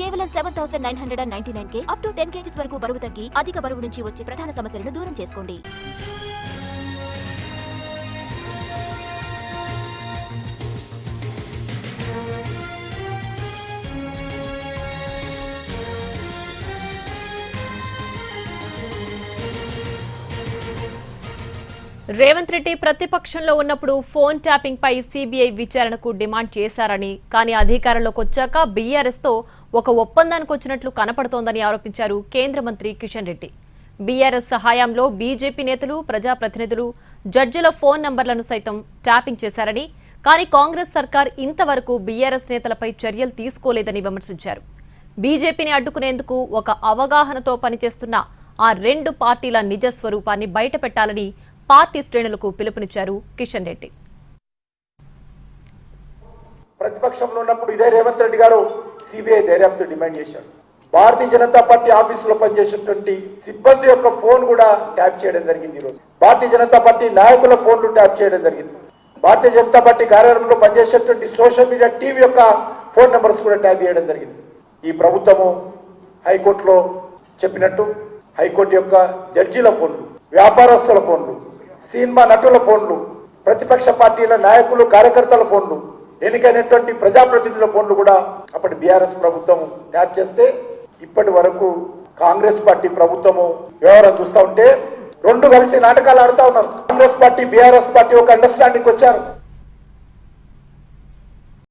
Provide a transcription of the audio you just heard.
కేవలం 7,999 up to 10 kgs వరకు బరువు తగ్గి అధిక బరువు నుంచి వచ్చే ప్రధాన సమస్యలను దూరం చేసుకోండి. రేవంత్ రెడ్డి ప్రతిపక్షంలో ఉన్నప్పుడు ఫోన్ ట్యాపింగ్ పై సిబిఐ విచారణకు డిమాండ్ చేశారని, కానీ అధికారంలోకి వచ్చాక బీఆర్ఎస్ తో ఒక ఒప్పందానికి వచ్చినట్లు కనపడుతోందని ఆరోపించారు కేంద్ర మంత్రి కిషన్ రెడ్డి. బీఆర్ఎస్ హయాంలో బీజేపీ నేతలు, ప్రజాప్రతినిధులు, జడ్జిల ఫోన్ నంబర్లను సైతం ట్యాపింగ్ చేశారని, కానీ కాంగ్రెస్ సర్కార్ ఇంతవరకు బీఆర్ఎస్ నేతలపై చర్యలు తీసుకోలేదని విమర్శించారు. బీజేపీని అడ్డుకునేందుకు ఒక అవగాహనతో పనిచేస్తున్న ఆ రెండు పార్టీల నిజ స్వరూపాన్ని బయటపెట్టాలని పార్టీ శ్రేణులకు పిలుపునిచ్చారు కిషన్ రెడ్డి. ప్రతిపక్షంలో ఉన్నప్పుడు ఇదే రేవంత్ రెడ్డి గారు సిబిఐ దర్యాప్తు డిమాండ్ చేశారు. భారతీయ జనతా పార్టీ ఆఫీసులో పనిచేసేటువంటి సిబ్బంది యొక్క ఫోన్ కూడా ట్యాప్ చేయడం జరిగింది. ఈరోజు భారతీయ జనతా పార్టీ నాయకుల ఫోన్లు ట్యాప్ చేయడం జరిగింది. భారతీయ జనతా పార్టీ కార్యాలయంలో పనిచేసేటువంటి సోషల్ మీడియా టీవీ యొక్క ఫోన్ నెంబర్స్ కూడా ట్యాప్ చేయడం జరిగింది. ఈ ప్రభుత్వము హైకోర్టులో చెప్పినట్టు హైకోర్టు యొక్క జడ్జీల ఫోన్లు, వ్యాపారస్తుల ఫోన్లు, సినిమా నటుల ఫోన్లు, ప్రతిపక్ష పార్టీల నాయకులు, కార్యకర్తల ఫోన్లు, ఎన్నికైనటువంటి ప్రజాప్రతినిధుల ఫోన్లు కూడా అప్పటి బీఆర్ఎస్ ప్రభుత్వం ట్యాప్ చేస్తే ఇప్పటి వరకు కాంగ్రెస్ పార్టీ ప్రభుత్వము వ్యవహారం చూస్తూ ఉంటే రెండు కలిసి నాటకాలు ఆడుతూ ఉన్నారు. కాంగ్రెస్ పార్టీ, బీఆర్ఎస్ పార్టీ ఒక అండర్స్టాండింగ్ వచ్చారు.